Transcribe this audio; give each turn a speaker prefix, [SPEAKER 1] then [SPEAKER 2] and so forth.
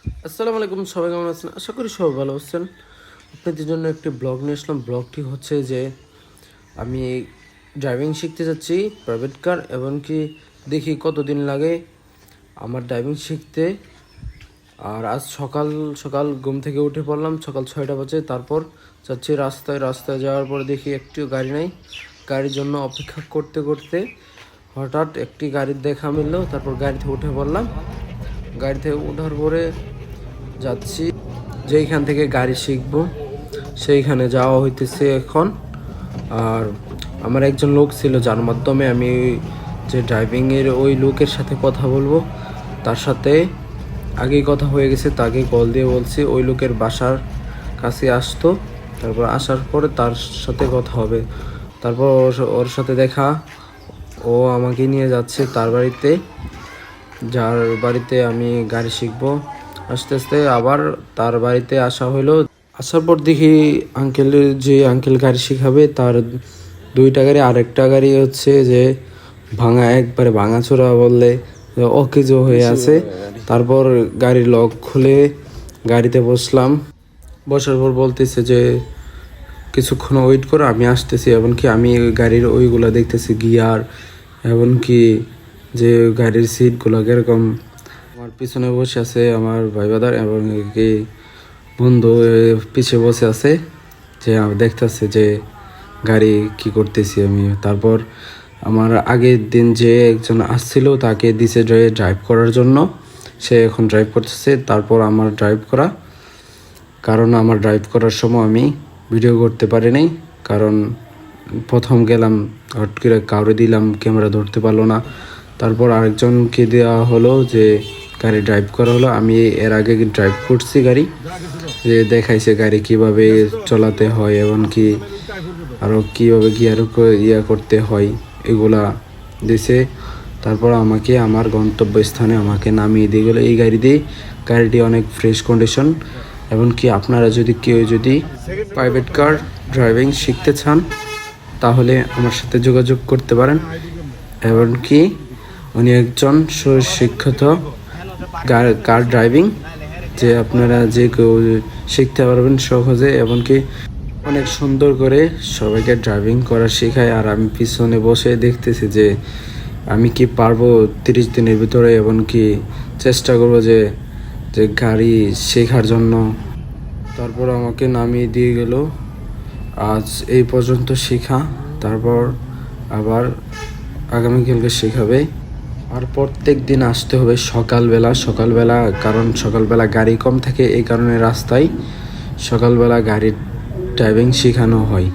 [SPEAKER 1] আসসালামু আলাইকুম, সবাই কেমন আছেন? আশা করি সবাই ভালো আছেন। আপনাদের জন্য একটি ব্লগ নিয়ে আসলাম। ব্লগটি হচ্ছে যে আমি ড্রাইভিং শিখতে যাচ্ছি প্রাইভেট কার, এবং কি দেখি কতদিন লাগে আমার ড্রাইভিং শিখতে। আর আজ সকাল সকাল ঘুম থেকে উঠে পড়লাম, সকাল 6টা বাজে। তারপর যাচ্ছি রাস্তায় যাওয়ার পরে দেখি একটিও গাড়ি নাই। গাড়ির জন্য অপেক্ষা করতে করতে হঠাৎ একটি গাড়ির দেখা মিললো। তারপর গাড়িতে উঠে পড়লাম। গাড়ি থেকে ওঠার পরে যাচ্ছি যেইখান থেকে গাড়ি শিখবো সেইখানে যাওয়া হইতেছে এখন। আর আমার একজন লোক ছিল যার মাধ্যমে আমি যে ড্রাইভিংয়ের ওই লোকের সাথে কথা বলবো, তার সাথে আগেই কথা হয়ে গেছে। তাকে কল দিয়ে বলছি ওই লোকের বাসার কাছে আসতো, তারপর আসার পরে তার সাথে কথা হবে। তারপর ওর সাথে দেখা, ও আমাকে নিয়ে যাচ্ছে তার বাড়িতে, যার বাড়িতে আমি গাড়ি শিখবো। আস্তে আস্তে আবার তার বাড়িতে আসা হলো। আসার পর দেখি যে আঙ্কেল গাড়ি শিখাবে তার দুইটা গাড়ি, আরেকটা গাড়ি হচ্ছে যে একবারে ভাঙাচোরা বললে অকেজো হয়ে আছে। তারপর গাড়ির লক খুলে গাড়িতে বসলাম। বসার পর বলতেছে যে কিছুক্ষণ ওয়েট করো, আমি আসতেছি। এমনকি আমি গাড়ির ওইগুলো দেখতেছি, গিয়ার, এমনকি যে গাড়ির সিটগুলো কীরকম। আমার পিছনে বসে আছে আমার ভাই বাদার, এবং কি বন্ধু পিছে বসে আছে, যে দেখতেছে যে গাড়ি কি করতেছি আমি। তারপর আমার আগের দিন যে একজন আসছিল তাকে দিছে ড্রাইভ করার জন্য, সে এখন ড্রাইভ করতেছে। তারপর আমার ড্রাইভ করা, কারণ আমার ড্রাইভ করার সময় আমি ভিডিও করতে পারিনি, কারণ প্রথম গেলাম হট করে কাউরে দিলাম, ক্যামেরা ধরতে পারলো না। তারপর আরেকজনকে দেওয়া হলো যে গাড়ি ড্রাইভ করা হলো। আমি এর আগে ড্রাইভ করছি গাড়ি, যে দেখাইছে গাড়ি কিভাবে চালাতে হয়, এমনকি আরও কীভাবে গিয়ার করতে হয়, এগুলা দিছে। তারপর আমাকে আমার গন্তব্যস্থানে আমাকে নামিয়ে দিয়ে গেলো এই গাড়ি দিয়ে। গাড়িটি অনেক ফ্রেশ কন্ডিশন। এমনকি আপনারা কেউ যদি প্রাইভেট কার ড্রাইভিং শিখতে চান তাহলে আমার সাথে যোগাযোগ করতে পারেন। এমনকি উনি একজন সুশিক্ষিত কার ড্রাইভিং, যে আপনারা যে কেউ শিখতে পারবেন সহজে, এমনকি অনেক সুন্দর করে সবাইকে ড্রাইভিং করা শেখায়। আর আমি পিছনে বসে দেখতেছি যে আমি কি পারবো 30 দিনের ভিতরে, এমনকি চেষ্টা করবো যে যে গাড়ি শেখার জন্য। তারপর আমাকে নামিয়ে দিয়ে গেল। আজ এই পর্যন্ত শেখা, তারপর আবার আগামীকালকে শেখাবে। আর প্রত্যেক দিন আসতে হবে সকালবেলা, কারণ সকালবেলা গাড়ি কম থাকে, এই কারণে রাস্তায় সকালবেলা গাড়ির ড্রাইভিং শেখানো হয়।